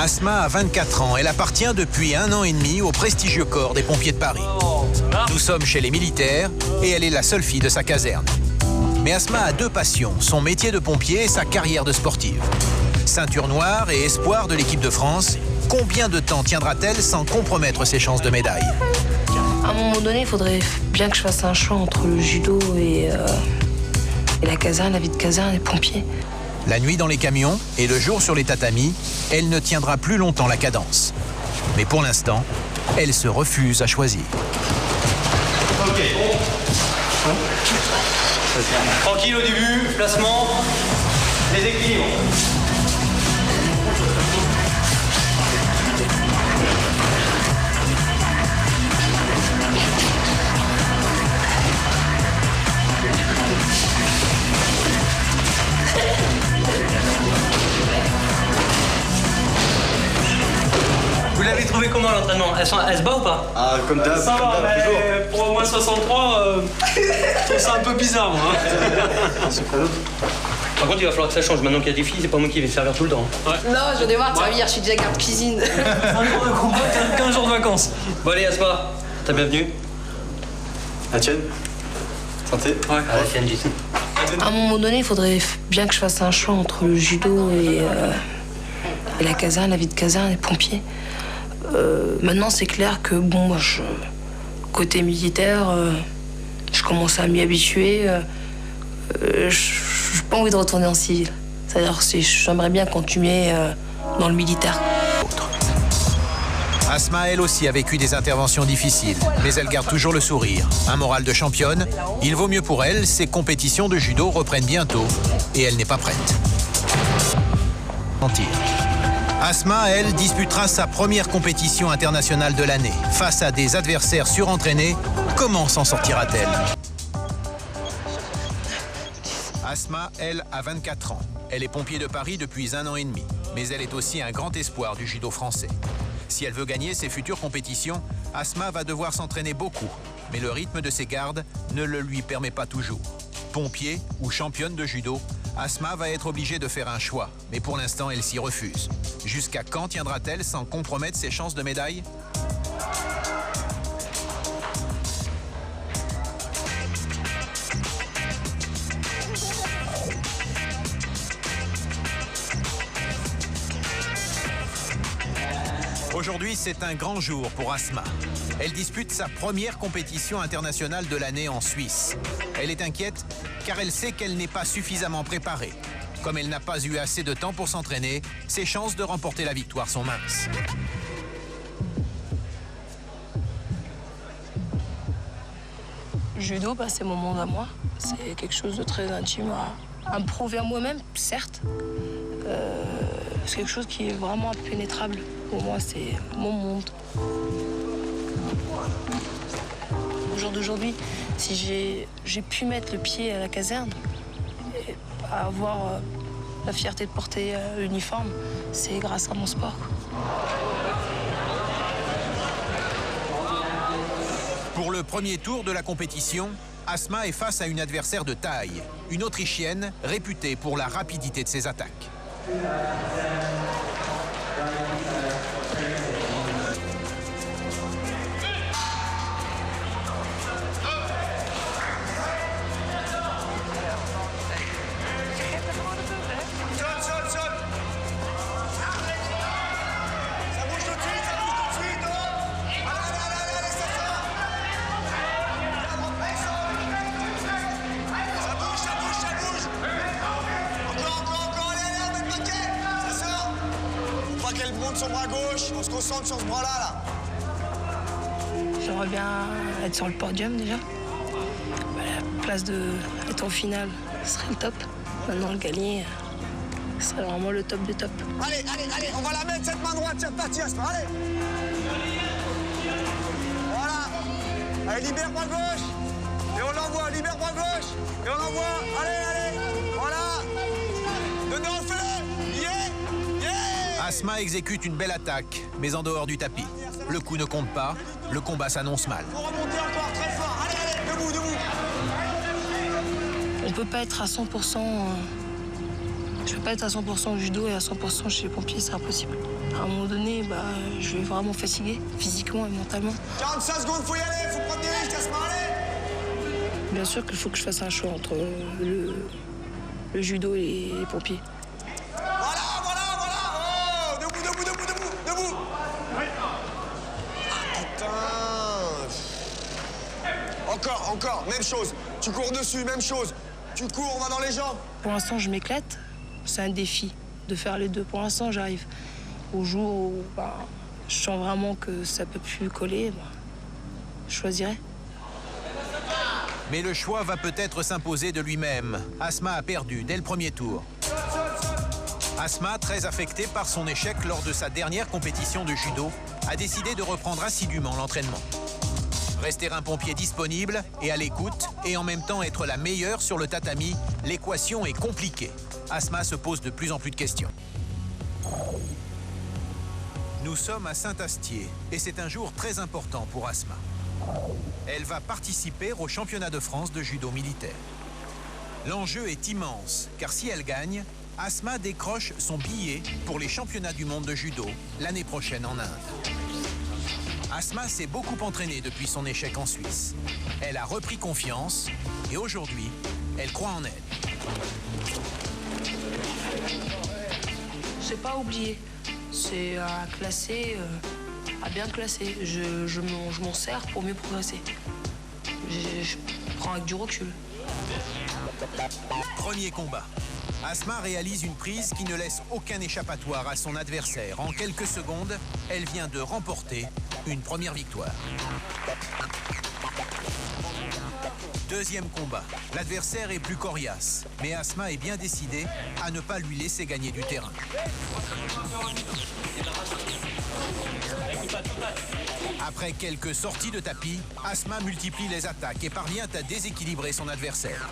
Asma a 24 ans. Elle appartient depuis 1 an et demi au prestigieux corps des pompiers de Paris. Nous sommes chez les militaires et elle est la seule fille de sa caserne. Mais Asma a 2 passions, son métier de pompier et sa carrière de sportive. Ceinture noire et espoir de l'équipe de France, combien de temps tiendra-t-elle sans compromettre ses chances de médaille? À un moment donné, il faudrait bien que je fasse un choix entre le judo et la caserne, la vie de caserne et pompier. La nuit dans les camions et le jour sur les tatamis, elle ne tiendra plus longtemps la cadence. Mais pour l'instant, elle se refuse à choisir. Ok. Tranquille au début, placement, déséquilibre. Vous l'avez trouvé comment l'entraînement? Elle se bat ou pas? Ah, comme d'hab. Ça va, mais toujours. pour au moins 63, je trouve ça un peu bizarre, moi. Par contre, il va falloir que ça change. Maintenant qu'il y a des filles, c'est pas moi qui vais servir tout le temps. Ouais. Non, je vais voir, tu vas venir, je suis déjà garde cuisine. Un jour de combat, 15 jours de vacances. Bon, allez, Asma, t'as bienvenue. La tienne? Santé? Ouais, à la tienne, Jason. À un moment donné, il faudrait bien que je fasse un choix entre le judo et la caserne, la vie de caserne et pompier. Maintenant, c'est clair que, bon, moi, côté militaire, je commence à m'y habituer. Je n'ai pas envie de retourner en civil. C'est-à-dire que j'aimerais bien continuer dans le militaire. Asma, elle aussi, a vécu des interventions difficiles, mais elle garde toujours le sourire. Un moral de championne, il vaut mieux pour elle, ses compétitions de judo reprennent bientôt et elle n'est pas prête. Mentir. Asma, elle, disputera sa première compétition internationale de l'année. Face à des adversaires surentraînés, comment s'en sortira-t-elle? Asma, elle, a 24 ans. Elle est pompier de Paris depuis 1 an et demi. Mais elle est aussi un grand espoir du judo français. Si elle veut gagner ses futures compétitions, Asma va devoir s'entraîner beaucoup. Mais le rythme de ses gardes ne le lui permet pas toujours. Pompier ou championne de judo, Asma va être obligée de faire un choix. Mais pour l'instant, elle s'y refuse. Jusqu'à quand tiendra-t-elle sans compromettre ses chances de médaille? Aujourd'hui, c'est un grand jour pour Asma. Elle dispute sa première compétition internationale de l'année en Suisse. Elle est inquiète car elle sait qu'elle n'est pas suffisamment préparée. Comme elle n'a pas eu assez de temps pour s'entraîner, ses chances de remporter la victoire sont minces. Judo, c'est mon monde à moi. C'est quelque chose de très intime à me prouver à moi-même, certes. C'est quelque chose qui est vraiment impénétrable. Pour moi, c'est mon monde. Au jour d'aujourd'hui, si j'ai pu mettre le pied à la caserne et avoir la fierté de porter l'uniforme, c'est grâce à mon sport. Pour le premier tour de la compétition, Asma est face à une adversaire de taille, une Autrichienne réputée pour la rapidité de ses attaques. Qu'elle monte son bras gauche, on se concentre sur ce bras-là, là. J'aimerais bien être sur le podium déjà. La place d'être en finale, ce serait le top. Maintenant, le gagner, ce serait vraiment le top du top. Allez, on va la mettre cette main droite, c'est reparti, Asma, allez. Voilà. Allez, libère bras gauche. Et on l'envoie, libère bras gauche. Et on l'envoie, allez. Voilà. Dedans, fais-le. Yeah. Asma exécute une belle attaque, mais en dehors du tapis. Le coup ne compte pas, le combat s'annonce mal. On remonter encore très fort. Allez, debout. On peut pas être à 100% Je peux pas être à 100% au judo et à 100% chez les pompiers, c'est impossible. À un moment donné, je vais vraiment fatiguer, physiquement et mentalement. 45 secondes, faut y aller, faut prendre des risques, Asma, allez. Bien sûr qu'il faut que je fasse un choix entre le judo et les pompiers. Voilà. Oh, debout. Ah, putain. Encore, même chose. Tu cours dessus, même chose. Tu cours, on va dans les jambes. Pour l'instant, je m'éclate. C'est un défi de faire les deux. Pour l'instant, j'arrive. Au jour où je sens vraiment que ça peut plus coller, je choisirai. Mais le choix va peut-être s'imposer de lui-même. Asma a perdu dès le premier tour. Asma, très affectée par son échec lors de sa dernière compétition de judo, a décidé de reprendre assidûment l'entraînement. Rester un pompier disponible et à l'écoute, et en même temps être la meilleure sur le tatami, l'équation est compliquée. Asma se pose de plus en plus de questions. Nous sommes à Saint-Astier et c'est un jour très important pour Asma. Elle va participer au championnat de France de judo militaire. L'enjeu est immense, car si elle gagne, Asma décroche son billet pour les championnats du monde de judo l'année prochaine en Inde. Asma s'est beaucoup entraînée depuis son échec en Suisse. Elle a repris confiance et aujourd'hui, elle croit en elle. C'est pas oublier, c'est à classer, à bien classer. Je m'en sers pour mieux progresser. Je prends avec du recul. Premier combat. Asma réalise une prise qui ne laisse aucun échappatoire à son adversaire. En quelques secondes, elle vient de remporter une première victoire. Deuxième combat. L'adversaire est plus coriace, mais Asma est bien décidée à ne pas lui laisser gagner du terrain. Après quelques sorties de tapis, Asma multiplie les attaques et parvient à déséquilibrer son adversaire.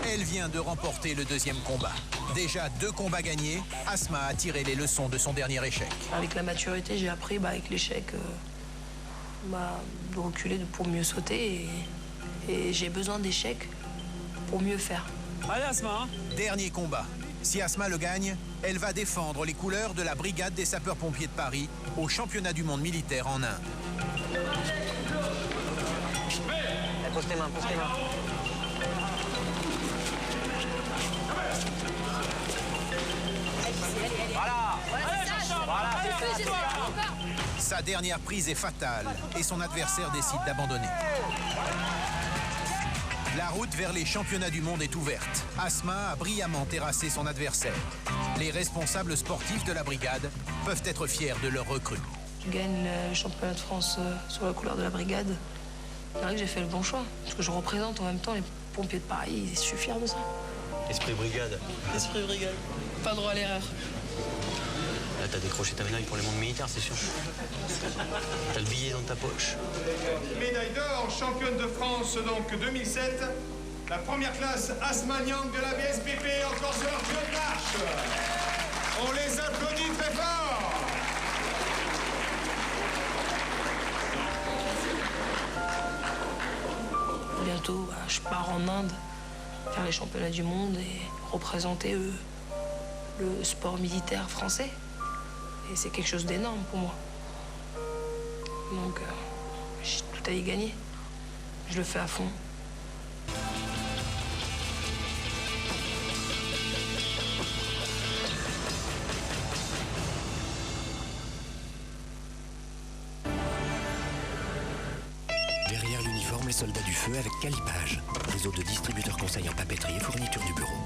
Elle vient de remporter le deuxième combat. Déjà 2 combats gagnés, Asma a tiré les leçons de son dernier échec. Avec la maturité, j'ai appris avec l'échec de reculer pour mieux sauter. Et j'ai besoin d'échecs pour mieux faire. Allez, Asma. Dernier combat. Si Asma le gagne, elle va défendre les couleurs de la brigade des sapeurs-pompiers de Paris au championnat du monde militaire en Inde. Pose tes mains. Sa dernière prise est fatale et son adversaire décide d'abandonner. La route vers les championnats du monde est ouverte. Asma a brillamment terrassé son adversaire. Les responsables sportifs de la brigade peuvent être fiers de leurs recrues. Je gagne le championnat de France sur la couleur de la brigade. C'est vrai que j'ai fait le bon choix, parce que je représente en même temps les pompiers de Paris. Je suis fier de ça. Esprit brigade. Esprit brigade. Pas droit à l'erreur. Là, t'as décroché ta médaille pour les mondes militaires, c'est sûr. T'as le billet dans ta poche. Médaille d'or, championne de France donc 2007. La première classe Asma Niang de la BSPP, encore sur leur pied de marche. On les applaudit très fort. Bientôt, je pars en Inde faire les championnats du monde et représenter le sport militaire français. Et c'est quelque chose d'énorme pour moi. Donc, j'ai tout à y gagner. Je le fais à fond. Derrière l'uniforme, les soldats du feu avec Calipage, réseau de distributeurs conseils en papeterie et fourniture du bureau.